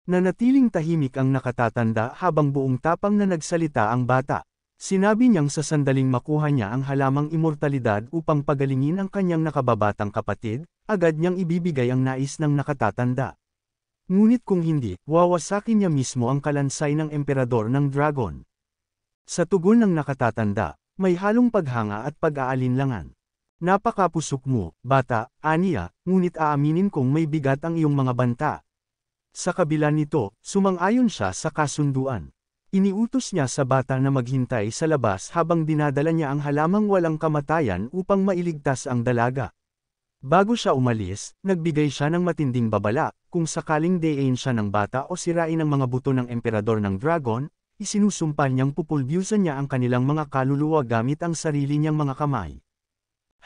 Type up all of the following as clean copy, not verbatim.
Nanatiling tahimik ang nakatatanda habang buong tapang na nagsalita ang bata. Sinabi niyang sa sandaling makuha niya ang halamang immortalidad upang pagalingin ang kanyang nakababatang kapatid, agad niyang ibibigay ang nais ng nakatatanda. Ngunit kung hindi, wawasakin niya mismo ang kalansay ng emperador ng dragon. Sa tugon ng nakatatanda, may halong paghanga at pag-aalinlangan. Napakapusok mo, bata, aniya, ngunit aaminin kong may bigat ang iyong mga banta. Sa kabila nito, sumang-ayon siya sa kasunduan. Iniutos niya sa bata na maghintay sa labas habang dinadala niya ang halamang walang kamatayan upang mailigtas ang dalaga. Bago siya umalis, nagbigay siya ng matinding babala, kung sakaling deyain siya ng bata o sirain ang mga buto ng emperador ng dragon, isinusumpa niyang pupulbyusan niya ang kanilang mga kaluluwa gamit ang sarili niyang mga kamay.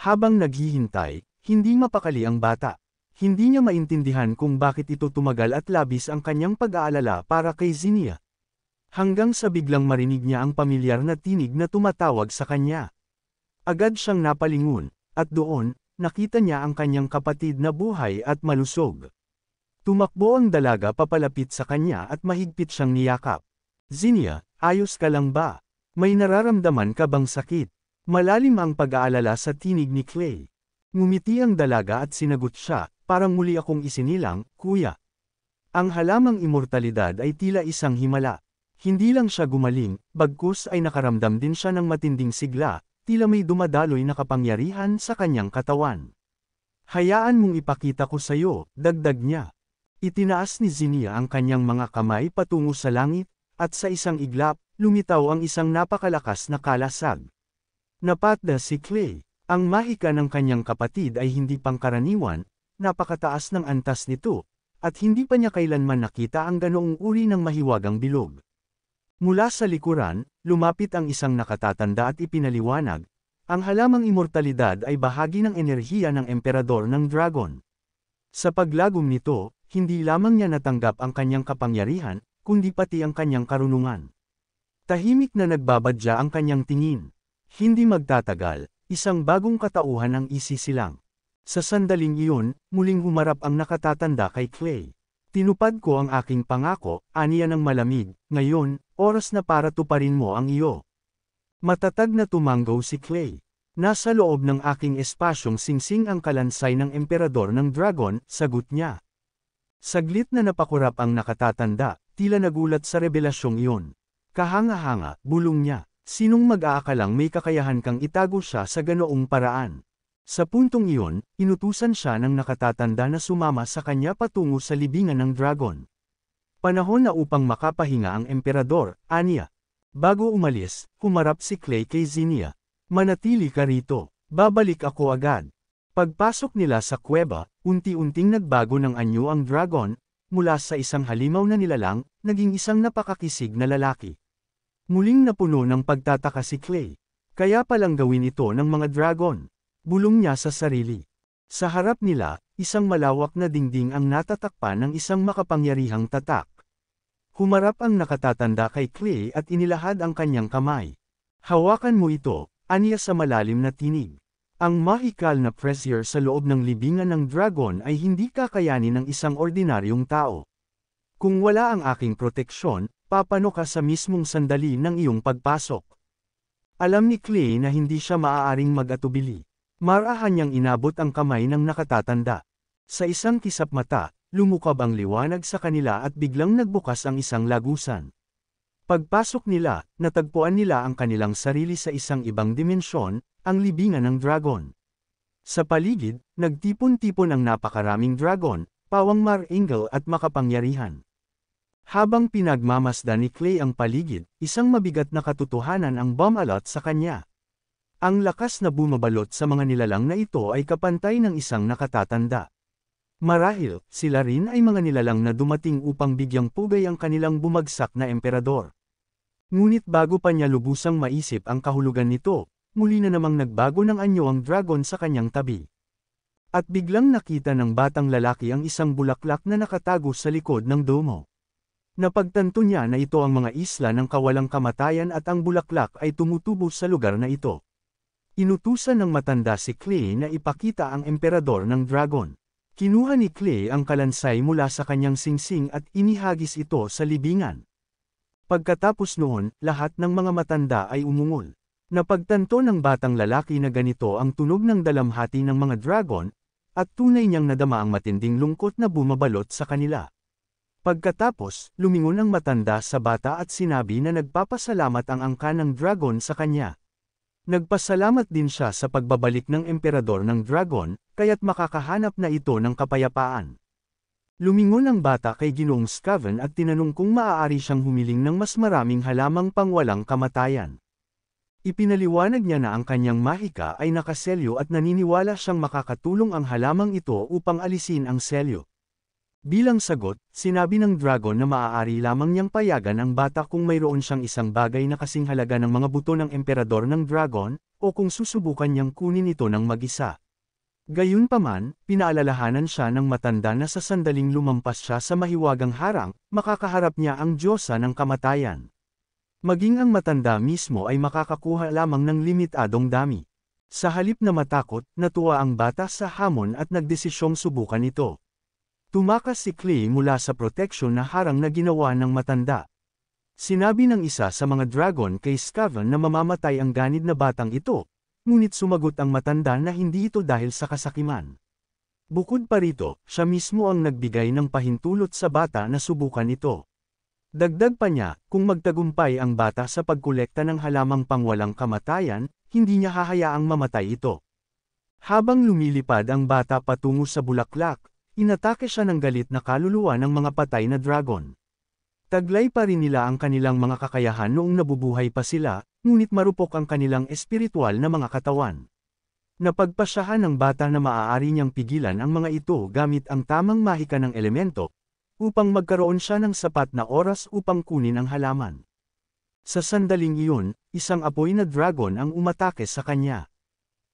Habang naghihintay, hindi mapakali ang bata. Hindi niya maintindihan kung bakit ito tumagal at labis ang kanyang pag-aalala para kay Zinnia. Hanggang sa biglang marinig niya ang pamilyar na tinig na tumatawag sa kanya. Agad siyang napalingon, at doon, nakita niya ang kanyang kapatid na buhay at malusog. Tumakbo ang dalaga papalapit sa kanya at mahigpit siyang niyakap. Zinnia, ayos ka lang ba? May nararamdaman ka bang sakit? Malalim ang pag-aalala sa tinig ni Clay. Ngumiti ang dalaga at sinagot siya, parang muli akong isinilang, kuya. Ang halamang immortalidad ay tila isang himala. Hindi lang siya gumaling, bagkus ay nakaramdam din siya ng matinding sigla, tila may dumadaloy na kapangyarihan sa kanyang katawan. Hayaan mong ipakita ko sa iyo, dagdag niya. Itinaas ni Zinnia ang kanyang mga kamay patungo sa langit, at sa isang iglap, lumitaw ang isang napakalakas na kalasag. Napatda si Clay. Ang mahika ng kanyang kapatid ay hindi pangkaraniwan, napakataas ng antas nito, at hindi pa niya kailanman nakita ang ganoong uri ng mahiwagang bilog. Mula sa likuran, lumapit ang isang nakatatanda at ipinaliwanag, ang halamang immortalidad ay bahagi ng enerhiya ng emperador ng dragon. Sa paglagom nito, hindi lamang niya natanggap ang kanyang kapangyarihan, kundi pati ang kanyang karunungan. Tahimik na nagbabadya ang kanyang tingin. Hindi magtatagal, isang bagong katauhan ang isisilang. Sa sandaling iyon, muling humarap ang nakatatanda kay Clay. Tinupad ko ang aking pangako, aniya ng malamig, ngayon, oras na para tuparin mo ang iyo. Matatag na tumanggaw si Clay. Nasa loob ng aking espasyong singsing ang kalansay ng emperador ng dragon, sagot niya. Saglit na napakurap ang nakatatanda, tila nagulat sa revelasyong iyon. Kahanga-hanga, bulong niya. Sinong mag-aakalang may kakayahan kang itago siya sa ganoong paraan? Sa puntong iyon, inutusan siya ng nakatatanda na sumama sa kanya patungo sa libingan ng dragon. Panahon na upang makapahinga ang emperador, aniya. Bago umalis, humarap si Clay kay Zinnia. Manatili ka rito, babalik ako agad. Pagpasok nila sa kuweba, unti-unting nagbago ng anyo ang dragon, mula sa isang halimaw na nilalang, naging isang napakakisig na lalaki. Muling napuno ng pagtataka si Clay. Kaya palang gawin ito ng mga dragon. Bulong niya sa sarili. Sa harap nila, isang malawak na dingding ang natatakpan ng isang makapangyarihang tatak. Humarap ang nakatatanda kay Clay at inilahad ang kanyang kamay. Hawakan mo ito, aniya sa malalim na tinig. Ang mahikal na pressure sa loob ng libingan ng dragon ay hindi kakayanin ng isang ordinaryong tao. Kung wala ang aking proteksyon, papano ka sa mismong sandali ng iyong pagpasok. Alam ni Clay na hindi siya maaaring mag-atubili. Marahan niyang inabot ang kamay ng nakatatanda. Sa isang kisap mata, lumukab ang liwanag sa kanila at biglang nagbukas ang isang lagusan. Pagpasok nila, natagpuan nila ang kanilang sarili sa isang ibang dimensyon, ang libingan ng dragon. Sa paligid, nagtipon-tipon ang napakaraming dragon, pawang marangal at makapangyarihan. Habang pinagmamasdan ni Clay ang paligid, isang mabigat na katotohanan ang bumalot sa kanya. Ang lakas na bumabalot sa mga nilalang na ito ay kapantay ng isang nakatatanda. Marahil, sila rin ay mga nilalang na dumating upang bigyang pugay ang kanilang bumagsak na emperador. Ngunit bago pa niya lubusang maisip ang kahulugan nito, muli na namang nagbago ng anyo ang dragon sa kanyang tabi. At biglang nakita ng batang lalaki ang isang bulaklak na nakatago sa likod ng domo. Napagtanto niya na ito ang mga isla ng kawalang kamatayan at ang bulaklak ay tumutubo sa lugar na ito. Inutusan ng matanda si Clay na ipakita ang emperador ng dragon. Kinuha ni Clay ang kalansay mula sa kanyang singsing at inihagis ito sa libingan. Pagkatapos noon, lahat ng mga matanda ay umungol. Napagtanto ng batang lalaki na ganito ang tunog ng dalamhati ng mga dragon, at tunay niyang nadama ang matinding lungkot na bumabalot sa kanila. Pagkatapos, lumingon ang matanda sa bata at sinabi na nagpapasalamat ang angka ng dragon sa kanya. Nagpasalamat din siya sa pagbabalik ng emperador ng dragon, kaya't makakahanap na ito ng kapayapaan. Lumingon ang bata kay Ginoong Scaven at tinanong kung maaari siyang humiling ng mas maraming halamang pangwalang kamatayan. Ipinaliwanag niya na ang kanyang mahika ay nakaselyo at naniniwala siyang makakatulong ang halamang ito upang alisin ang selyo. Bilang sagot, sinabi ng dragon na maaari lamang niyang payagan ang bata kung mayroon siyang isang bagay na kasing halaga ng mga buto ng emperador ng dragon, o kung susubukan niyang kunin ito ng mag-isa. Gayunpaman, pinaalalahanan siya ng matanda na sa sandaling lumampas siya sa mahiwagang harang, makakaharap niya ang Diyosa ng kamatayan. Maging ang matanda mismo ay makakakuha lamang ng limitadong dami. Sa halip na matakot, natuwa ang bata sa hamon at nagdesisyong subukan ito. Tumakas si Clay mula sa proteksyon na harang na ginawa ng matanda. Sinabi ng isa sa mga dragon kay Scaven na mamamatay ang ganid na batang ito, ngunit sumagot ang matanda na hindi ito dahil sa kasakiman. Bukod pa rito, siya mismo ang nagbigay ng pahintulot sa bata na subukan ito. Dagdag pa niya, kung magtagumpay ang bata sa pagkolekta ng halamang pangwalang kamatayan, hindi niya hahayaang mamatay ito. Habang lumilipad ang bata patungo sa bulaklak, inatake siya ng galit na kaluluwa ng mga patay na dragon. Taglay pa rin nila ang kanilang mga kakayahan noong nabubuhay pa sila, ngunit marupok ang kanilang espiritual na mga katawan. Napagpasyahan ng bata na maaari niyang pigilan ang mga ito gamit ang tamang mahika ng elemento, upang magkaroon siya ng sapat na oras upang kunin ang halaman. Sa sandaling iyon, isang apoy na dragon ang umatake sa kanya.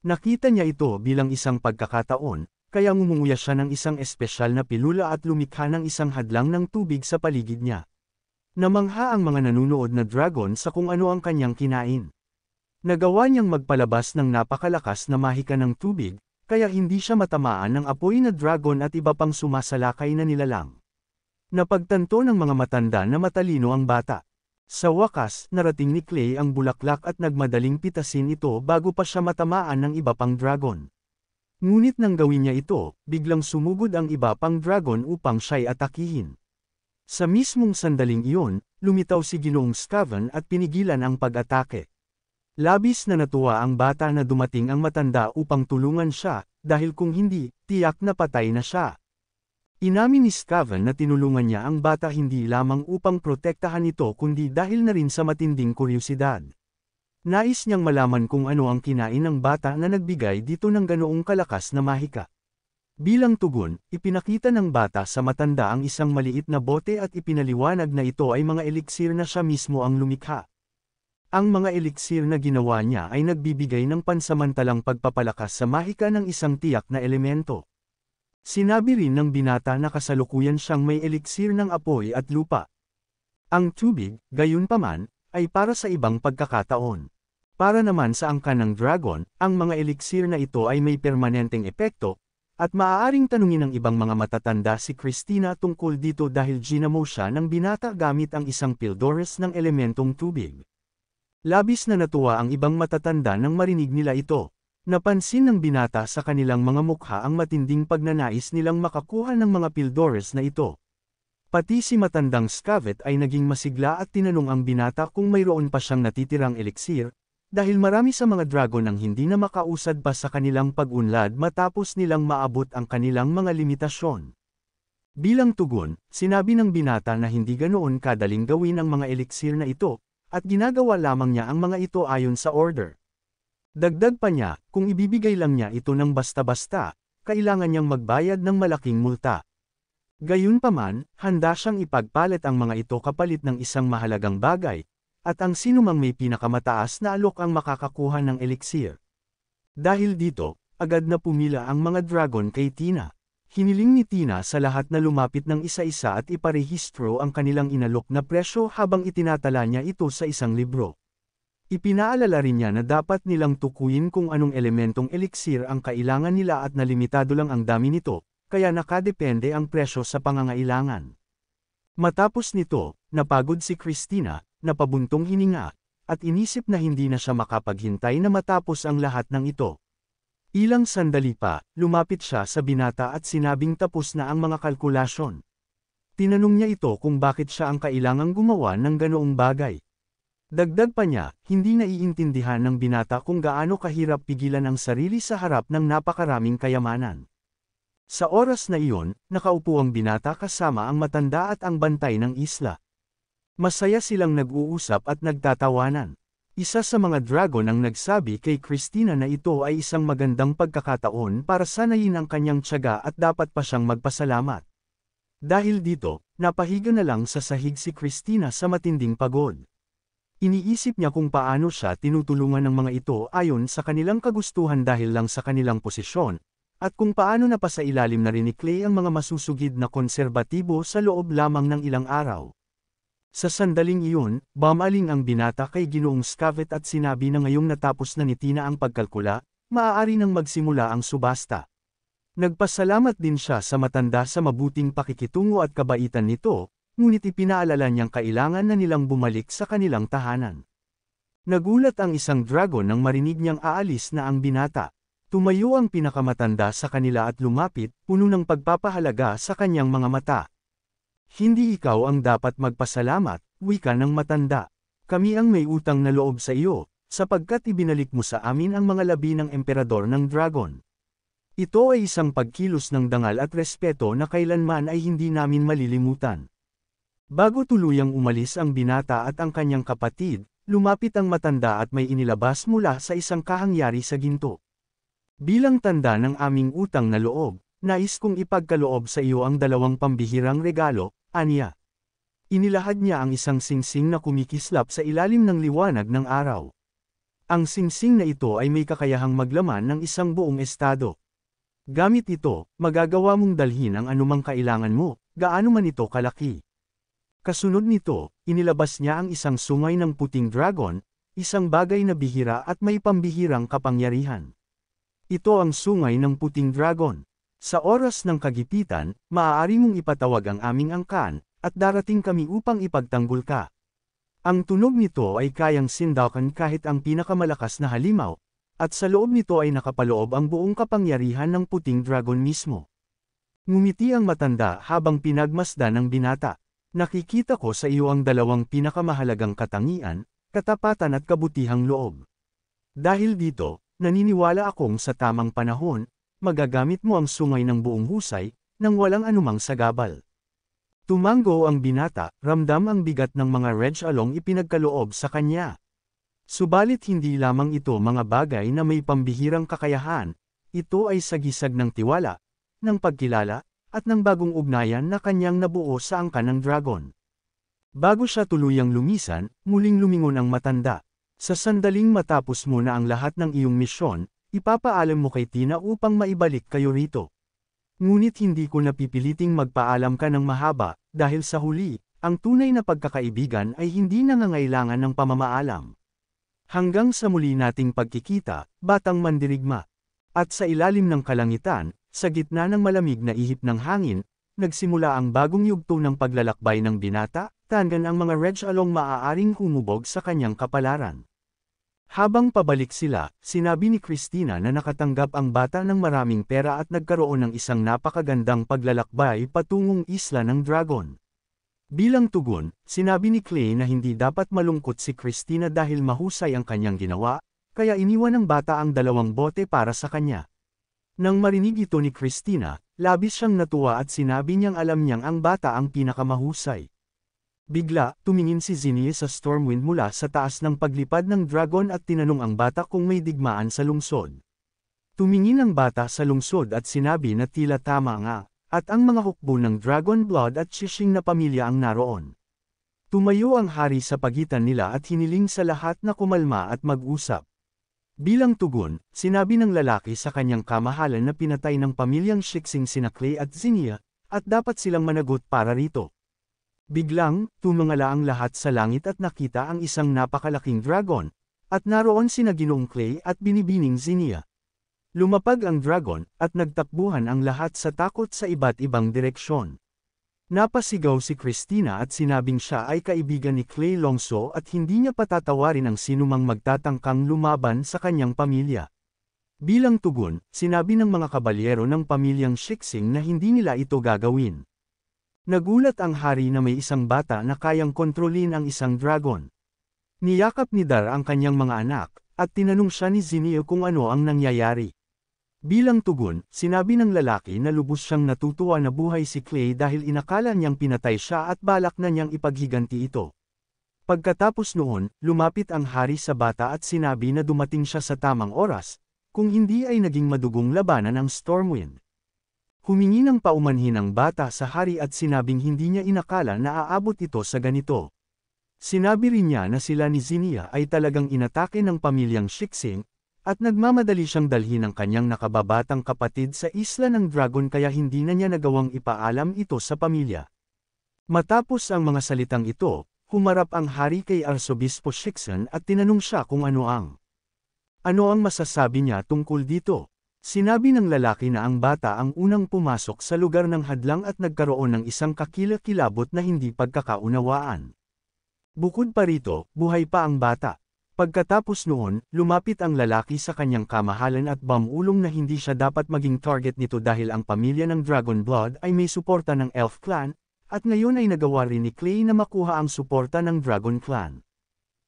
Nakita niya ito bilang isang pagkakataon, kaya ngumunguya siya ng isang espesyal na pilula at lumikha ng isang hadlang ng tubig sa paligid niya. Namangha ang mga nanunood na dragon sa kung ano ang kanyang kinain. Nagawa niyang magpalabas ng napakalakas na mahika ng tubig, kaya hindi siya matamaan ng apoy na dragon at iba pang sumasalakay na nilalang. Napagtanto ng mga matanda na matalino ang bata. Sa wakas, narating ni Clay ang bulaklak at nagmadaling pitasin ito bago pa siya matamaan ng iba pang dragon. Ngunit nang gawin niya ito, biglang sumugod ang iba pang dragon upang siya'y atakihin. Sa mismong sandaling iyon, lumitaw si Ginoong Scaven at pinigilan ang pag-atake. Labis na natuwa ang bata na dumating ang matanda upang tulungan siya, dahil kung hindi, tiyak na patay na siya. Inamin ni Scaven na tinulungan niya ang bata hindi lamang upang protektahan ito kundi dahil na rin sa matinding kuryosidad. Nais niyang malaman kung ano ang kinain ng bata na nagbigay dito ng ganoong kalakas na mahika. Bilang tugon, ipinakita ng bata sa matanda ang isang maliit na bote at ipinaliwanag na ito ay mga eliksir na siya mismo ang lumikha. Ang mga eliksir na ginawa niya ay nagbibigay ng pansamantalang pagpapalakas sa mahika ng isang tiyak na elemento. Sinabi rin ng binata na kasalukuyan siyang may eliksir ng apoy at lupa. Ang tubig, gayunpaman, ay para sa ibang pagkakataon. Para naman sa angkan ng dragon, ang mga eliksir na ito ay may permanenteng epekto, at maaaring tanungin ng ibang mga matatanda si Christina tungkol dito dahil ginamo siya ng binata gamit ang isang pildores ng elementong tubig. Labis na natuwa ang ibang matatanda nang marinig nila ito. Napansin ng binata sa kanilang mga mukha ang matinding pagnanais nilang makakuha ng mga pildores na ito. Pati si matandang Scavet ay naging masigla at tinanong ang binata kung mayroon pa siyang natitirang eliksir, dahil marami sa mga dragon ang hindi na makausad pa sa kanilang pag-unlad matapos nilang maabot ang kanilang mga limitasyon. Bilang tugon, sinabi ng binata na hindi ganoon kadaling gawin ang mga eliksir na ito, at ginagawa lamang niya ang mga ito ayon sa order. Dagdag pa niya, kung ibibigay lang niya ito ng basta-basta, kailangan niyang magbayad ng malaking multa. Gayunpaman, handa siyang ipagpalit ang mga ito kapalit ng isang mahalagang bagay, at ang sinumang may pinakamataas na alok ang makakakuha ng eliksir. Dahil dito, agad na pumila ang mga dragon kay Tina. Hiniling ni Tina sa lahat na lumapit ng isa-isa at iparehistro ang kanilang inalok na presyo habang itinatala niya ito sa isang libro. Ipinaalala rin niya na dapat nilang tukuyin kung anong elementong eliksir ang kailangan nila at na limitado lang ang dami nito, kaya nakadepende ang presyo sa pangangailangan. Matapos nito, napagod si Christina, napabuntong hininga, at inisip na hindi na siya makapaghintay na matapos ang lahat ng ito. Ilang sandali pa, lumapit siya sa binata at sinabing tapos na ang mga kalkulasyon. Tinanong niya ito kung bakit siya ang kailangang gumawa ng ganoong bagay. Dagdag pa niya, hindi naiintindihan ng binata kung gaano kahirap pigilan ang sarili sa harap ng napakaraming kayamanan. Sa oras na iyon, nakaupo ang binata kasama ang matanda at ang bantay ng isla. Masaya silang nag-uusap at nagtatawanan. Isa sa mga dragon ang nagsabi kay Christina na ito ay isang magandang pagkakataon para sanayin ang kanyang tiyaga at dapat pa siyang magpasalamat. Dahil dito, napahiga na lang sa sahig si Christina sa matinding pagod. Iniisip niya kung paano siya tinutulungan ng mga ito ayon sa kanilang kagustuhan dahil lang sa kanilang posisyon, at kung paano napasailalim na rin ni Clay ang mga masusugid na konserbatibo sa loob lamang ng ilang araw. Sa sandaling iyon, bumaling ang binata kay Ginoong Scavet at sinabi na ngayong natapos na ni Tina ang pagkalkula, maaari nang magsimula ang subasta. Nagpasalamat din siya sa matanda sa mabuting pakikitungo at kabaitan nito, ngunit ipinaalala niyang kailangan na nilang bumalik sa kanilang tahanan. Nagulat ang isang dragon nang marinig niyang aalis na ang binata. Tumayo ang pinakamatanda sa kanila at lumapit, puno ng pagpapahalaga sa kanyang mga mata. Hindi ikaw ang dapat magpasalamat, wika ng matanda. Kami ang may utang na loob sa iyo, sapagkat ibinalik mo sa amin ang mga labi ng emperador ng dragon. Ito ay isang pagkilos ng dangal at respeto na kailanman ay hindi namin malilimutan. Bago tuluyang umalis ang binata at ang kanyang kapatid, lumapit ang matanda at may inilabas mula sa isang kahangyari sa ginto. Bilang tanda ng aming utang na loob, nais kong ipagkaloob sa iyo ang 2 pambihirang regalo, aniya. Inilahad niya ang isang singsing na kumikislap sa ilalim ng liwanag ng araw. Ang singsing na ito ay may kakayahang maglaman ng isang buong estado. Gamit ito, magagawa mong dalhin ang anumang kailangan mo, gaano man ito kalaki. Kasunod nito, inilabas niya ang isang sungay ng puting dragon, isang bagay na bihira at may pambihirang kapangyarihan. Ito ang sungay ng puting dragon. Sa oras ng kagipitan, maaari mong ipatawag ang aming angkan, at darating kami upang ipagtanggol ka. Ang tunog nito ay kayang sindakan kahit ang pinakamalakas na halimaw, at sa loob nito ay nakapaloob ang buong kapangyarihan ng puting dragon mismo. Ngumiti ang matanda habang pinagmasdan ng binata. Nakikita ko sa iyo ang 2 pinakamahalagang katangian, katapatan at kabutihang loob. Dahil dito, naniniwala akong sa tamang panahon, magagamit mo ang sungay ng buong husay, nang walang anumang sagabal. Tumango ang binata, ramdam ang bigat ng mga Reg Along ipinagkaloob sa kanya. Subalit hindi lamang ito mga bagay na may pambihirang kakayahan, ito ay sagisag ng tiwala, ng pagkilala, at ng bagong ugnayan na kanyang nabuo sa angkan ng dragon. Bago siya tuluyang lumisan, muling lumingon ang matanda. Sa sandaling matapos mo na ang lahat ng iyong misyon, ipapaalam mo kay Tina upang maibalik kayo rito. Ngunit hindi ko napipiliting magpaalam ka ng mahaba, dahil sa huli, ang tunay na pagkakaibigan ay hindi nangangailangan ng pamamaalam. Hanggang sa muli nating pagkikita, batang mandirigma. At sa ilalim ng kalangitan, sa gitna ng malamig na ihip ng hangin, nagsimula ang bagong yugto ng paglalakbay ng binata, tanggan ang mga Reg Along maaaring humubog sa kanyang kapalaran. Habang pabalik sila, sinabi ni Christina na nakatanggap ang bata ng maraming pera at nagkaroon ng isang napakagandang paglalakbay patungong isla ng dragon. Bilang tugon, sinabi ni Clay na hindi dapat malungkot si Christina dahil mahusay ang kanyang ginawa, kaya iniwan ng bata ang 2 bote para sa kanya. Nang marinig ito ni Christina, labis siyang natuwa at sinabi niyang alam niyang ang bata ang pinakamahusay. Bigla, tumingin si Zinnie sa Stormwind mula sa taas ng paglipad ng dragon at tinanong ang bata kung may digmaan sa lungsod. Tumingin ang bata sa lungsod at sinabi na tila tama nga, at ang mga hukbo ng Dragon Blood at Shishing na pamilya ang naroon. Tumayo ang hari sa pagitan nila at hiniling sa lahat na kumalma at mag-usap. Bilang tugon, sinabi ng lalaki sa kanyang kamahalan na pinatay ng pamilyang Shixing sina Clay at Zinnia, at dapat silang managot para rito. Biglang, tumangala ang lahat sa langit at nakita ang isang napakalaking dragon, at naroon sina Ginoong Clay at binibining Zinnia. Lumapag ang dragon, at nagtakbuhan ang lahat sa takot sa iba't ibang direksyon. Napasigaw si Christina at sinabing siya ay kaibigan ni Clay Longso at hindi niya patatawarin ang sinumang magtatangkang lumaban sa kanyang pamilya. Bilang tugon, sinabi ng mga kabalyero ng pamilyang Shixing na hindi nila ito gagawin. Nagulat ang hari na may isang bata na kayang kontrolin ang isang dragon. Niyakap ni Dar ang kanyang mga anak, at tinanong siya ni Zinio kung ano ang nangyayari. Bilang tugon, sinabi ng lalaki na lubos siyang natutuwa na buhay si Clay dahil inakala niyang pinatay siya at balak na niyang ipaghiganti ito. Pagkatapos noon, lumapit ang hari sa bata at sinabi na dumating siya sa tamang oras, kung hindi ay naging madugong labanan ang Stormwind. Humingi ng paumanhin ang bata sa hari at sinabing hindi niya inakala na aabot ito sa ganito. Sinabi rin niya na sila ni Zinnia ay talagang inatake ng pamilyang Shixing, at nagmamadali siyang dalhin ang kanyang nakababatang kapatid sa isla ng dragon kaya hindi na niya nagawang ipaalam ito sa pamilya. Matapos ang mga salitang ito, humarap ang hari kay Arsobispo Shixon at tinanong siya kung ano ang masasabi niya tungkol dito. Sinabi ng lalaki na ang bata ang unang pumasok sa lugar ng hadlang at nagkaroon ng isang kakilakilabot na hindi pagkakaunawaan. Bukod pa rito, buhay pa ang bata. Pagkatapos noon, lumapit ang lalaki sa kanyang kamahalan at bamulong na hindi siya dapat maging target nito dahil ang pamilya ng Dragon Blood ay may suporta ng Elf Clan, at ngayon ay nagawa rin ni Clay na makuha ang suporta ng Dragon Clan.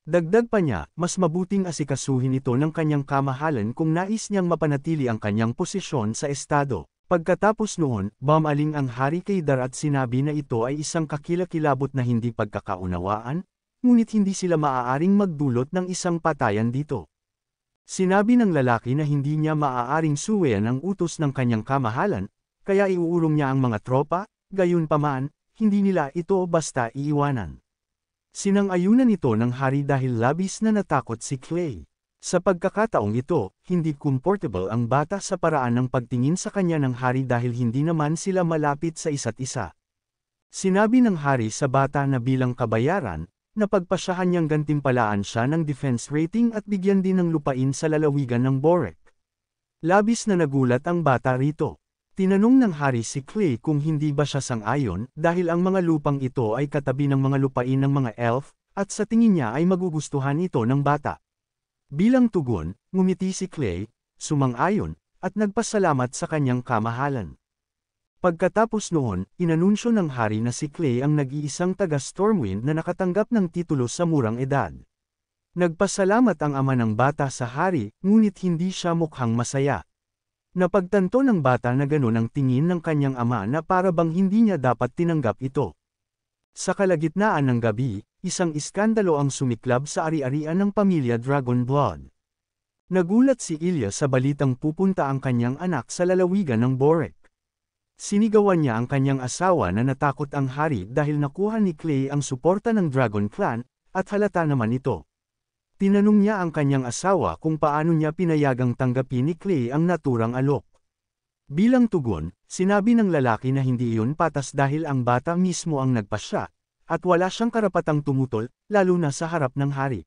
Dagdag pa niya, mas mabuting asikasuhin ito ng kanyang kamahalan kung nais niyang mapanatili ang kanyang posisyon sa estado. Pagkatapos noon, bumaling ang hari kay Dar at sinabi na ito ay isang kakilakilabot na hindi pagkakaunawaan, ngunit hindi sila maaaring magdulot ng isang patayan dito. Sinabi ng lalaki na hindi niya maaaring suwayan ang utos ng kanyang kamahalan, kaya iuurong niya ang mga tropa, gayunpaman, hindi nila ito basta iiwanan. Sinang-ayunan ito ng hari dahil labis na natakot si Clay. Sa pagkakataong ito, hindi comfortable ang bata sa paraan ng pagtingin sa kanya ng hari dahil hindi naman sila malapit sa isa't isa. Sinabi ng hari sa bata na bilang kabayaran, napagpasyahan niyang gantimpalaan siya ng defense rating at bigyan din ng lupain sa lalawigan ng Borek. Labis na nagulat ang bata rito. Tinanong ng hari si Clay kung hindi ba siya sang-ayon dahil ang mga lupang ito ay katabi ng mga lupain ng mga elf, at sa tingin niya ay magugustuhan ito ng bata. Bilang tugon, ngumiti si Clay, sumang-ayon, at nagpasalamat sa kanyang kamahalan. Pagkatapos noon, inanunsyo ng hari na si Clay ang nag-iisang taga-Stormwind na nakatanggap ng titulo sa murang edad. Nagpasalamat ang ama ng bata sa hari, ngunit hindi siya mukhang masaya. Napagtanto ng bata na gano'n ang tingin ng kanyang ama na para bang hindi niya dapat tinanggap ito. Sa kalagitnaan ng gabi, isang iskandalo ang sumiklab sa ari-arian ng pamilya Dragon Blood. Nagulat si Ilya sa balitang pupunta ang kanyang anak sa lalawigan ng Borek. Sinigawan niya ang kanyang asawa na natakot ang hari dahil nakuha ni Clay ang suporta ng Dragon Clan, at halata naman ito. Tinanong niya ang kanyang asawa kung paano niya pinayagang tanggapin ni Clay ang naturang alok. Bilang tugon, sinabi ng lalaki na hindi iyon patas dahil ang bata mismo ang nagpasya, at wala siyang karapatang tumutol, lalo na sa harap ng hari.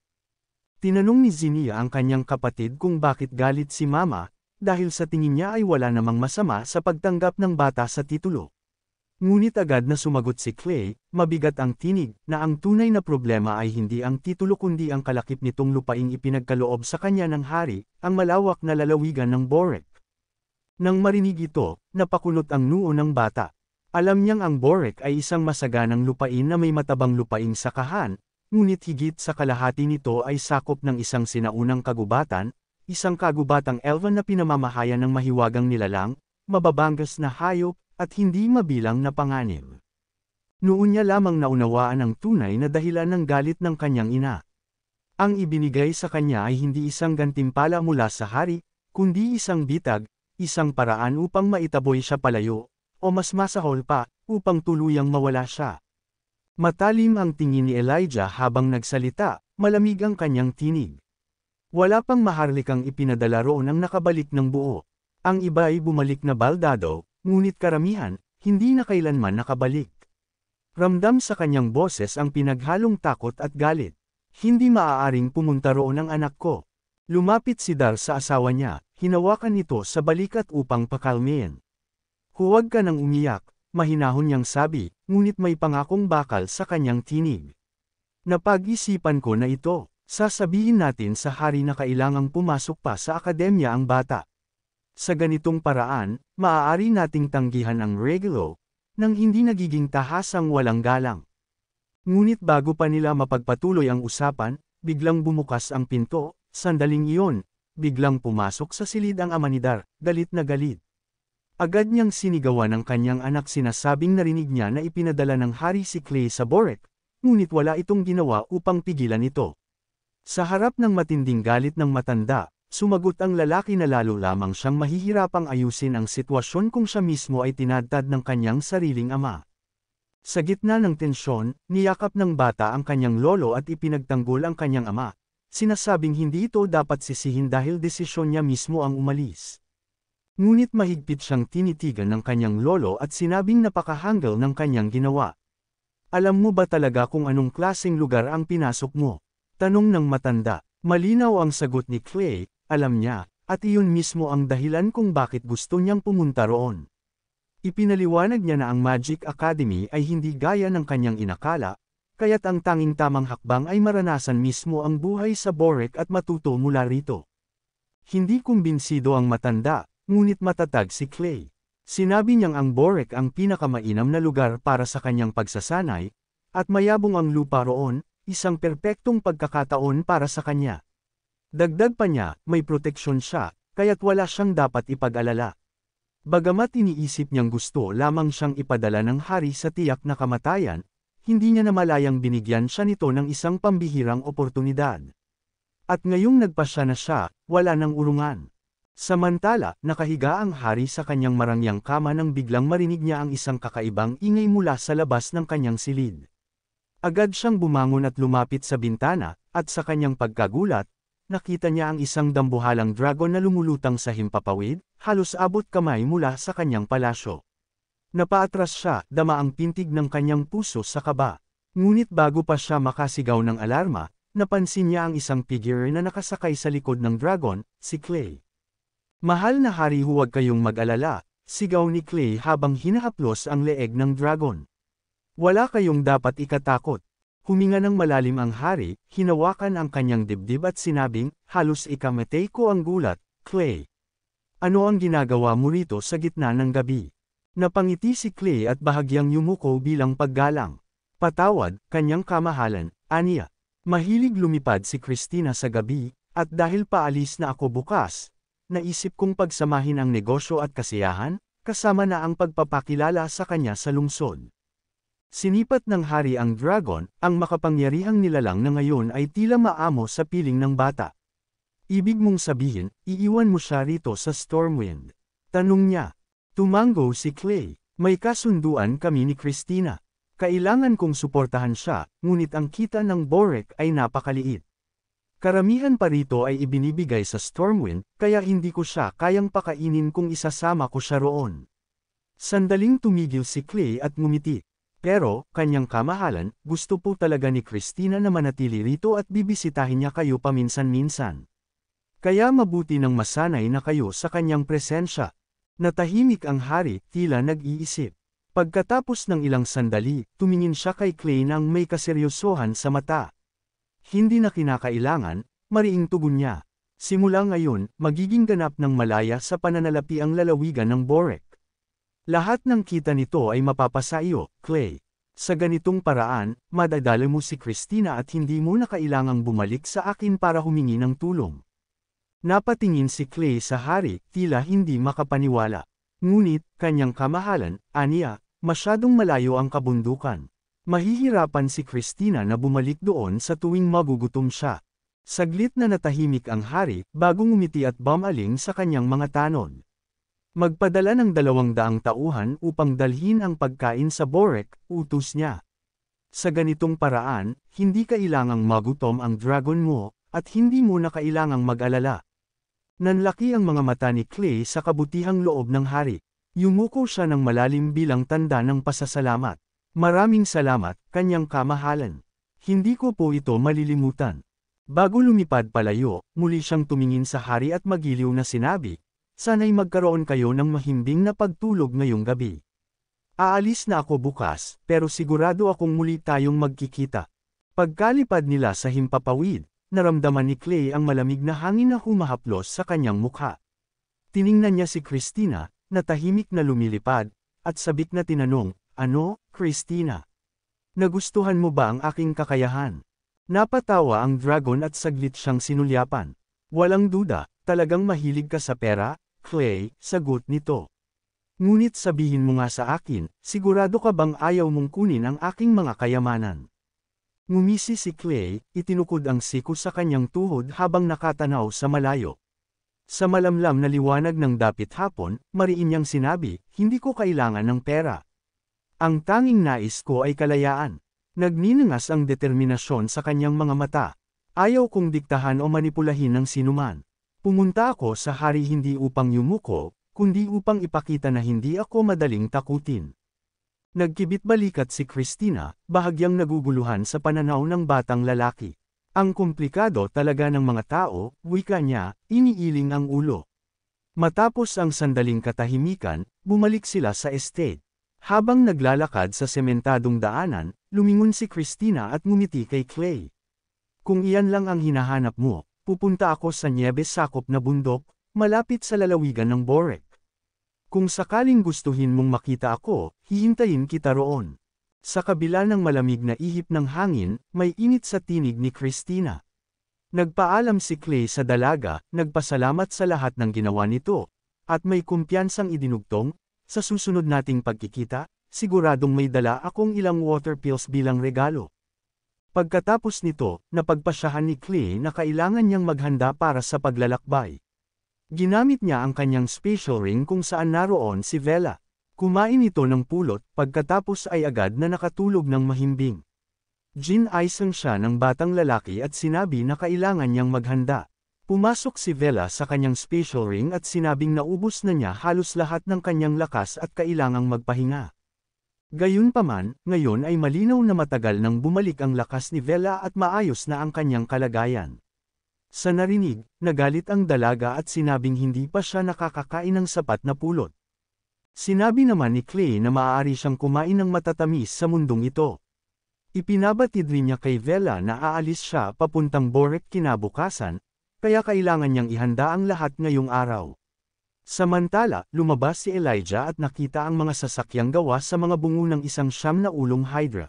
Tinanong ni Zinnia ang kanyang kapatid kung bakit galit si mama, dahil sa tingin niya ay wala namang masama sa pagtanggap ng bata sa titulo. Ngunit agad na sumagot si Clay, mabigat ang tinig, na ang tunay na problema ay hindi ang titulo kundi ang kalakip nitong lupaing ipinagkaloob sa kanya ng hari, ang malawak na lalawigan ng Borek. Nang marinig ito, napakulot ang noo ng bata. Alam niyang ang Borek ay isang masaganang lupain na may matabang lupaing sakahan, ngunit higit sa kalahati nito ay sakop ng isang sinaunang kagubatan, isang kagubatang elven na pinamamahayan ng mahiwagang nilalang, mababangas na hayop, at hindi mabilang na panganib. Noon niya lamang naunawaan ang tunay na dahilan ng galit ng kanyang ina. Ang ibinigay sa kanya ay hindi isang gantimpala mula sa hari, kundi isang bitag, isang paraan upang maitaboy siya palayo, o mas masahol pa, upang tuluyang mawala siya. Matalim ang tingin ni Elijah habang nagsalita, malamig ang kanyang tinig. Wala pang maharlikang ipinadala roon ang nakabalik ng buo. Ang iba ay bumalik na baldado, ngunit karamihan, hindi na kailanman nakabalik. Ramdam sa kanyang boses ang pinaghalong takot at galit. Hindi maaaring pumunta roon ang anak ko. Lumapit si Dar sa asawa niya, hinawakan ito sa balikat upang pakalmayan. Huwag ka nang umiyak, mahinahon niyang sabi, ngunit may pangakong bakal sa kanyang tinig. Napag-isipan ko na ito, sasabihin natin sa hari na kailangang pumasok pa sa akademya ang bata. Sa ganitong paraan, maaari nating tanggihan ang Regulo, nang hindi nagiging tahasang walang galang. Ngunit bago pa nila mapagpatuloy ang usapan, biglang bumukas ang pinto. Sandaling iyon, biglang pumasok sa silid ang ama ni Dar, galit na galit. Agad niyang sinigawan ng kanyang anak, sinasabing narinig niya na ipinadala ng hari si Clay sa Borek, ngunit wala itong ginawa upang pigilan ito. Sa harap ng matinding galit ng matanda, sumagot ang lalaki na lalo lamang siyang mahihirapang ayusin ang sitwasyon kung siya mismo ay tinadtad ng kanyang sariling ama. Sa gitna ng tensyon, niyakap ng bata ang kanyang lolo at ipinagtanggol ang kanyang ama. Sinasabing hindi ito dapat sisihin dahil desisyon niya mismo ang umalis. Ngunit mahigpit siyang tinitigan ng kanyang lolo at sinabing napakahanggal ng kanyang ginawa. Alam mo ba talaga kung anong klaseng lugar ang pinasok mo? Tanong ng matanda. Malinaw ang sagot ni Clay, alam niya, at iyon mismo ang dahilan kung bakit gusto niyang pumunta roon. Ipinaliwanag niya na ang Magic Academy ay hindi gaya ng kanyang inakala, kaya't ang tanging tamang hakbang ay maranasan mismo ang buhay sa Borek at matuto mula rito. Hindi kumbinsido ang matanda, ngunit matatag si Clay. Sinabi niyang ang Borek ang pinakamainam na lugar para sa kanyang pagsasanay, at mayabong ang lupa roon, isang perpektong pagkakataon para sa kanya. Dagdag pa niya, may proteksyon siya, kaya't wala siyang dapat ipag-alala. Bagamat iniisip niyang gusto lamang siyang ipadala ng hari sa tiyak na kamatayan, hindi niya namalayang binigyan siya nito ng isang pambihirang oportunidad. At ngayong nagpasya na siya, wala nang urungan. Samantala, nakahiga ang hari sa kanyang marangyang kama nang biglang marinig niya ang isang kakaibang ingay mula sa labas ng kanyang silid. Agad siyang bumangon at lumapit sa bintana, at sa kanyang pagkagulat, nakita niya ang isang dambuhalang dragon na lumulutang sa himpapawid, halos abot kamay mula sa kanyang palasyo. Napaatras siya, dama ang pintig ng kanyang puso sa kaba. Ngunit bago pa siya makasigaw ng alarma, napansin niya ang isang figure na nakasakay sa likod ng dragon, si Clay. Mahal na hari, huwag kayong mag-alala, sigaw ni Clay habang hinahaplos ang leeg ng dragon. Wala kayong dapat ikatakot. Huminga ng malalim ang hari, hinawakan ang kanyang dibdib at sinabing, halos ikamatay ko ang gulat, Clay. Ano ang ginagawa mo rito sa gitna ng gabi? Napangiti si Clay at bahagyang yumuko bilang paggalang. Patawad, kanyang kamahalan, aniya. Mahilig lumipad si Christina sa gabi, at dahil paalis na ako bukas, naisip kong pagsamahin ang negosyo at kasiyahan, kasama na ang pagpapakilala sa kanya sa lungsod. Sinipat ng hari ang dragon, ang makapangyarihang nilalang na ngayon ay tila maamo sa piling ng bata. Ibig mong sabihin, iiwan mo siya rito sa Stormwind? Tanong niya. Tumango si Clay. May kasunduan kami ni Christina. Kailangan kong suportahan siya, ngunit ang kita ng Borek ay napakaliit. Karamihan pa rito ay ibinibigay sa Stormwind, kaya hindi ko siya kayang pakainin kung isasama ko siya roon. Sandaling tumigil si Clay at ngumiti. Pero, kanyang kamahalan, gusto po talaga ni Christina na manatili rito at bibisitahin niya kayo paminsan-minsan. Kaya mabuti nang masanay na kayo sa kanyang presensya. Natahimik ang hari, tila nag-iisip. Pagkatapos ng ilang sandali, tumingin siya kay Clay nang may kaseryosohan sa mata. Hindi na kinakailangan, mariing tugon niya. Simula ngayon, magiging ganap ng malaya sa pananalapi ang lalawigan ng Borek. Lahat ng kita nito ay mapapasa iyo, Clay. Sa ganitong paraan, madadala mo si Christina at hindi mo na kailangang bumalik sa akin para humingi ng tulong. Napatingin si Clay sa hari, tila hindi makapaniwala. Ngunit, kanyang kamahalan, aniya, masyadong malayo ang kabundukan. Mahihirapan si Christina na bumalik doon sa tuwing magugutom siya. Saglit na natahimik ang hari, bago ngumiti at bumaling sa kanyang mga tanod. Magpadala ng 200 tauhan upang dalhin ang pagkain sa Borek, utos niya. Sa ganitong paraan, hindi kailangang magutom ang dragon mo, at hindi mo na kailangang mag-alala. Nanlaki ang mga mata ni Clay sa kabutihang loob ng hari. Yumuko siya ng malalim bilang tanda ng pasasalamat. Maraming salamat, kanyang kamahalan. Hindi ko po ito malilimutan. Bago lumipad palayo, muli siyang tumingin sa hari at magiliw na sinabi, "Sana'y magkaroon kayo ng mahimbing na pagtulog ngayong gabi. Aalis na ako bukas, pero sigurado akong muli tayong magkikita." Pagkalipad nila sa himpapawid, naramdaman ni Clay ang malamig na hangin na humahaplos sa kanyang mukha. Tiningnan niya si Christina, na tahimik na lumilipad, at sabik na tinanong, "Ano, Christina? Nagustuhan mo ba ang aking kakayahan?" Napatawa ang dragon at saglit siyang sinulyapan. "Walang duda, talagang mahilig ka sa pera, Clay," sagot nito. "Ngunit sabihin mo nga sa akin, sigurado ka bang ayaw mong kunin ang aking mga kayamanan?" Ngumisi si Clay, itinukod ang siko sa kanyang tuhod habang nakatanaw sa malayo. Sa malamlam na liwanag ng dapit hapon, mariin niyang sinabi, "Hindi ko kailangan ng pera. Ang tanging nais ko ay kalayaan." Nagninangas ang determinasyon sa kanyang mga mata. "Ayaw kong diktahan o manipulahin ng sinuman. Pumunta ako sa hari hindi upang yumuko, kundi upang ipakita na hindi ako madaling takutin." Nagkibit balikat si Christina, bahagyang naguguluhan sa pananaw ng batang lalaki. "Ang komplikado talaga ng mga tao," wika niya, iniiling ang ulo. Matapos ang sandaling katahimikan, bumalik sila sa estate. Habang naglalakad sa sementadong daanan, lumingon si Christina at ngumiti kay Clay. "Kung iyan lang ang hinahanap mo, pupunta ako sa nyebe sakop na bundok, malapit sa lalawigan ng Borek. Kung sakaling gustuhin mong makita ako, hihintayin kita roon." Sa kabila ng malamig na ihip ng hangin, may init sa tinig ni Christina. Nagpaalam si Clay sa dalaga, nagpasalamat sa lahat ng ginawa nito, at may kumpiyansang idinugtong, "Sa susunod nating pagkikita, siguradong may dala akong ilang water pills bilang regalo." Pagkatapos nito, napagpasyahan ni Clay na kailangan niyang maghanda para sa paglalakbay. Ginamit niya ang kanyang special ring kung saan naroon si Vela. Kumain ito ng pulot, pagkatapos ay agad na nakatulog ng mahimbing. Ginaisang siya ng batang lalaki at sinabi na kailangan niyang maghanda. Pumasok si Vela sa kanyang special ring at sinabing naubos na niya halos lahat ng kanyang lakas at kailangang magpahinga. Gayunpaman, ngayon ay malinaw na matagal nang bumalik ang lakas ni Vela at maayos na ang kanyang kalagayan. Sa narinig, nagalit ang dalaga at sinabing hindi pa siya nakakakain ng sapat na pulot. Sinabi naman ni Clay na maaari siyang kumain ng matatamis sa mundong ito. Ipinabatid rin niya kay Vela na aalis siya papuntang Borek kinabukasan, kaya kailangan niyang ihanda ang lahat ngayong araw. Samantala, lumabas si Elijah at nakita ang mga sasakyang gawa sa mga bungo ng isang siyam na ulong hydra.